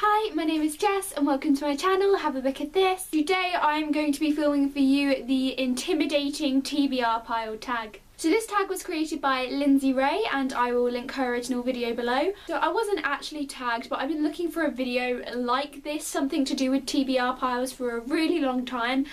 Hi, my name is Jess and welcome to my channel. Have a look at this. Today I'm going to be filming for you the intimidating TBR Pile Tag. So this tag was created by Lindsay Ray and I will link her original video below. So I wasn't actually tagged, but I've been looking for a video like this, something to do with TBR piles, for a really long time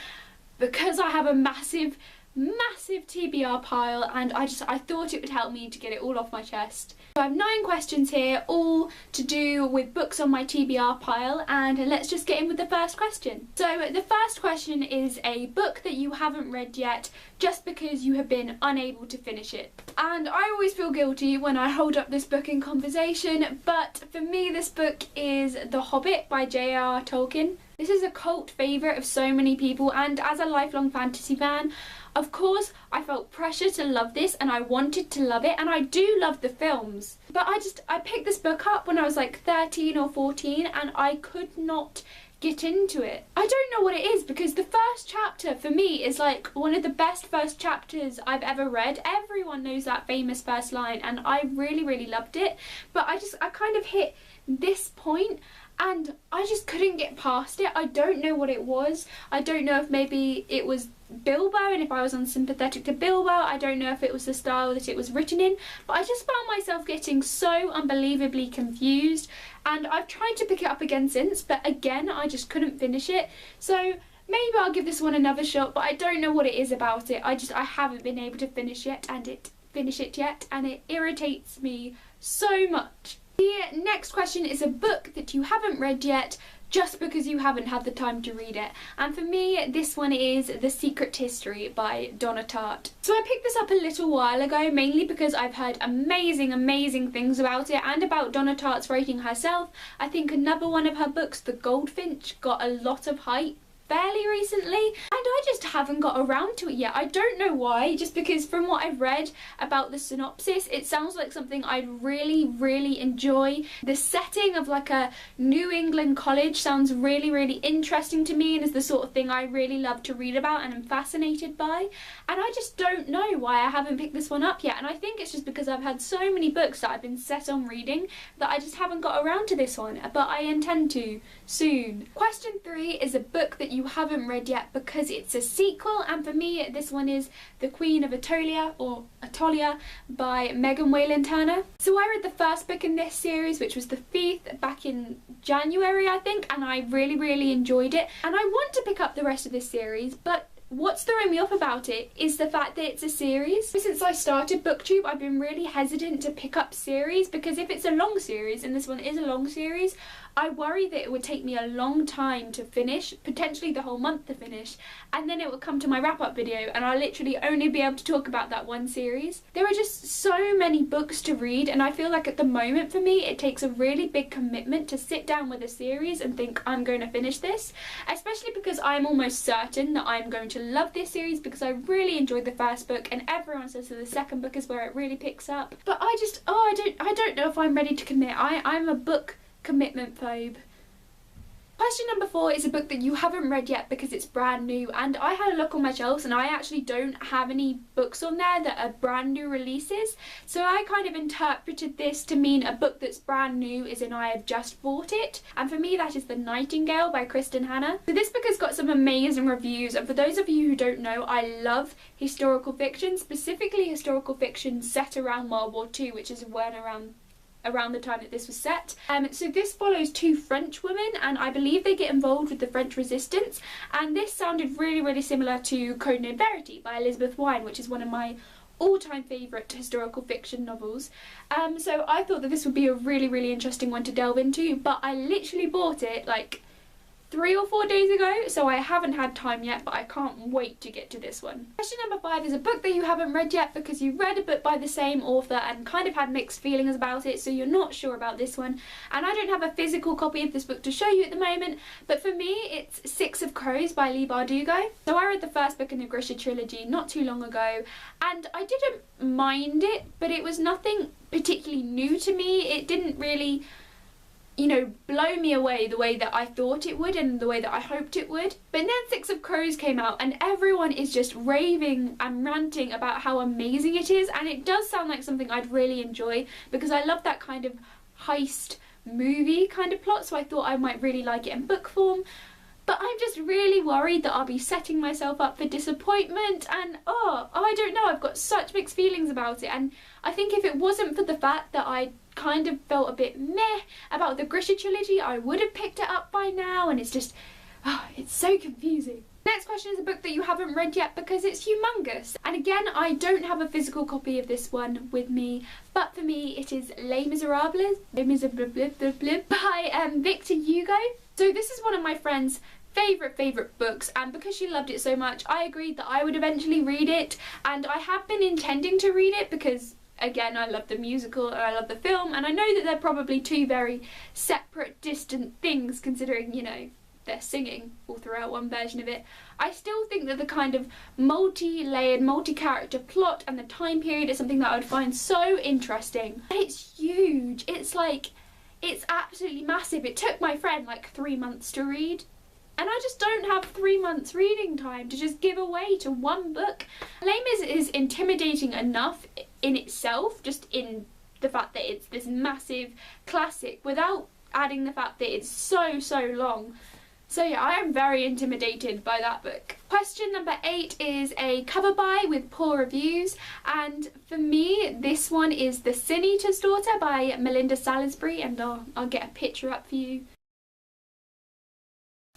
because I have a massive TBR pile and I thought it would help me to get it all off my chest. So I have 9 questions here, all to do with books on my TBR pile, and let's just get in with the first question. So the first question is a book that you haven't read yet just because you have been unable to finish it. And I always feel guilty when I hold up this book in conversation, but for me this book is The Hobbit by J.R.R. Tolkien. This is a cult favourite of so many people, and as a lifelong fantasy fan, of course I felt pressure to love this and I wanted to love it, and I do love the films. But I picked this book up when I was like 13 or 14 and I could not get into it. I don't know what it is, because the first chapter for me is like one of the best first chapters I've ever read. Everyone knows that famous first line and I really loved it, but I kind of hit this point and I just couldn't get past it. I don't know what it was. I don't know if maybe it was Bilbo and if I was unsympathetic to Bilbo. I don't know if it was the style that it was written in, but I just found myself getting so unbelievably confused, and I've tried to pick it up again since, but again I just couldn't finish it. So maybe I'll give this one another shot, but I don't know what it is about it. I haven't been able to finish it and it irritates me so much. The next question is a book that you haven't read yet just because you haven't had the time to read it, and for me this one is The Secret History by Donna Tartt. So I picked this up a little while ago, mainly because I've heard amazing things about it and about Donna Tartt's writing herself. I think another one of her books, The Goldfinch, got a lot of hype fairly recently and I just haven't got around to it yet. I don't know why, just because from what I've read about the synopsis it sounds like something I'd really enjoy. The setting of like a New England college sounds really interesting to me and is the sort of thing I really love to read about and am fascinated by, and I just don't know why I haven't picked this one up yet, and I think it's just because I've had so many books that I've been set on reading that I just haven't got around to this one, but I intend to soon. Question 3 is a book that you haven't read yet because it's a sequel, and for me this one is The Queen of Atolia, or Atolia, by Megan Whalen Turner. So I read the first book in this series, which was the 5th, back in January I think, and I really enjoyed it, and I want to pick up the rest of this series, but what's throwing me off about it is the fact that it's a series. Since I started BookTube I've been really hesitant to pick up series, because if it's a long series, and this one is a long series, I worry that it would take me a long time to finish, potentially the whole month to finish, and then it will come to my wrap-up video and I'll literally only be able to talk about that one series. There are just so many books to read, and I feel like at the moment for me it takes a really big commitment to sit down with a series and think I'm going to finish this, especially because I'm almost certain that I'm going to love this series because I really enjoyed the first book and everyone says that the second book is where it really picks up. But I don't know if I'm ready to commit. I'm a book commitment phobe. Question number 4 is a book that you haven't read yet because it's brand new, and I had a look on my shelves and I actually don't have any books on there that are brand new releases, so I kind of interpreted this to mean a book that's brand new as in I have just bought it, and for me that is The Nightingale by Kristen Hanna. So this book has got some amazing reviews, and for those of you who don't know, I love historical fiction, specifically historical fiction set around World War II, which is when around the time that this was set. So this follows 2 French women, and I believe they get involved with the French resistance, and this sounded really similar to Codename Verity by Elizabeth Wine, which is one of my all-time favourite historical fiction novels. So I thought that this would be a really interesting one to delve into, but I literally bought it like 3 or 4 days ago, so I haven't had time yet, but I can't wait to get to this one. Question number 5 is a book that you haven't read yet because you read a book by the same author and kind of had mixed feelings about it, so you're not sure about this one. And I don't have a physical copy of this book to show you at the moment, but for me it's Six of Crows by Leigh Bardugo. So I read the first book in the Grisha trilogy not too long ago, and I didn't mind it, but it was nothing particularly new to me. It didn't really, you know, blow me away the way that I thought it would and the way that I hoped it would. But then Six of Crows came out and everyone is just raving and ranting about how amazing it is, and it does sound like something I'd really enjoy because I love that kind of heist movie kind of plot, so I thought I might really like it in book form. But I'm just really worried that I'll be setting myself up for disappointment, and I don't know, I've got such mixed feelings about it. And I think if it wasn't for the fact that I kind of felt a bit meh about the Grisha trilogy, I would have picked it up by now, and it's just, it's so confusing. Next question is a book that you haven't read yet because it's humongous. And again, I don't have a physical copy of this one with me, but for me it is Les Miserables by Victor Hugo. So this is one of my friend's favourite books, and because she loved it so much, I agreed that I would eventually read it, and I have been intending to read it because, again, I love the musical and I love the film, and I know that they're probably two very separate, distant things considering, you know, they're singing all throughout one version of it. I still think that the kind of multi-layered, multi-character plot and the time period is something that I would find so interesting. It's huge. It's like, it's absolutely massive. It took my friend like 3 months to read, and I just don't have 3 months reading time to just give away to one book. Les Mis is intimidating enough in itself, just in the fact that it's this massive classic, without adding the fact that it's so long. So yeah, I am very intimidated by that book. Question number 8 is a cover buy with poor reviews, and for me this one is The Sin Eater's Daughter by Melinda Salisbury, and I'll get a picture up for you.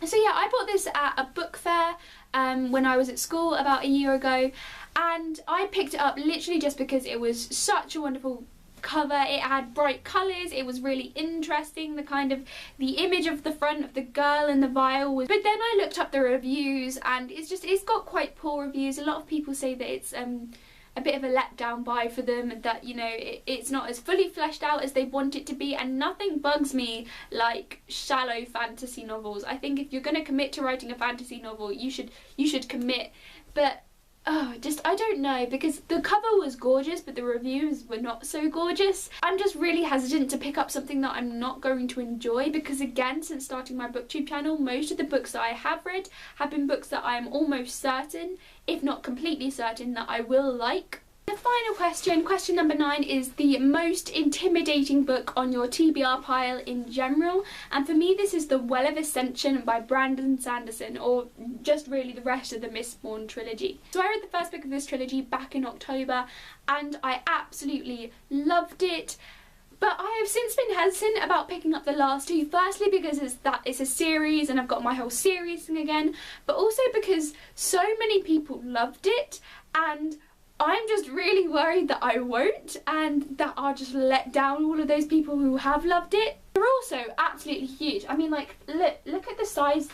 So yeah, I bought this at a book fair when I was at school about a year ago, and I picked it up literally just because it was such a wonderful cover. It had bright colours, it was really interesting, the image of the front of the girl and the viol was, but then I looked up the reviews and it's got quite poor reviews. A lot of people say that it's a bit of a letdown buy for them, that, you know, it's not as fully fleshed out as they want it to be, and nothing bugs me like shallow fantasy novels. I think if you're going to commit to writing a fantasy novel, you should commit, but I don't know, because the cover was gorgeous but the reviews were not so gorgeous. I'm just really hesitant to pick up something that I'm not going to enjoy, because again, since starting my booktube channel, most of the books that I have read have been books that I am almost certain, if not completely certain, that I will like. The final question number 9, is the most intimidating book on your TBR pile in general, and for me this is The Well of Ascension by Brandon Sanderson, or just really the rest of the Mistborn trilogy. So I read the first book of this trilogy back in October and I absolutely loved it, but I have since been hesitant about picking up the last two, firstly because it's a series and I've got my whole series thing again, but also because so many people loved it and I'm just really worried that I won't, and that I'll just let down all of those people who have loved it. They're also absolutely huge. I mean, like, look at the size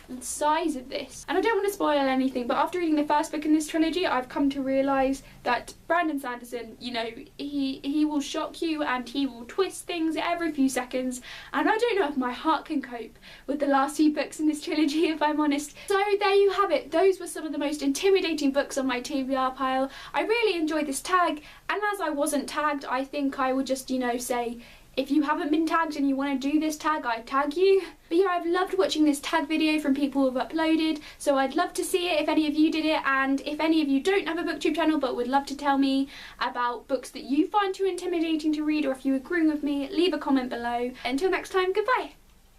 of this. And I don't want to spoil anything, but after reading the first book in this trilogy, I've come to realise that Brandon Sanderson, you know, he will shock you and he will twist things every few seconds, and I don't know if my heart can cope with the last few books in this trilogy, if I'm honest. So there you have it. Those were some of the most intimidating books on my TBR pile. I really enjoyed this tag, and as I wasn't tagged, I think I would just, you know, say, if you haven't been tagged and you want to do this tag, I'd tag you. But yeah, I've loved watching this tag video from people who have uploaded, so I'd love to see it if any of you did it, and if any of you don't have a booktube channel but would love to tell me about books that you find too intimidating to read, or if you agree with me, leave a comment below. Until next time, goodbye!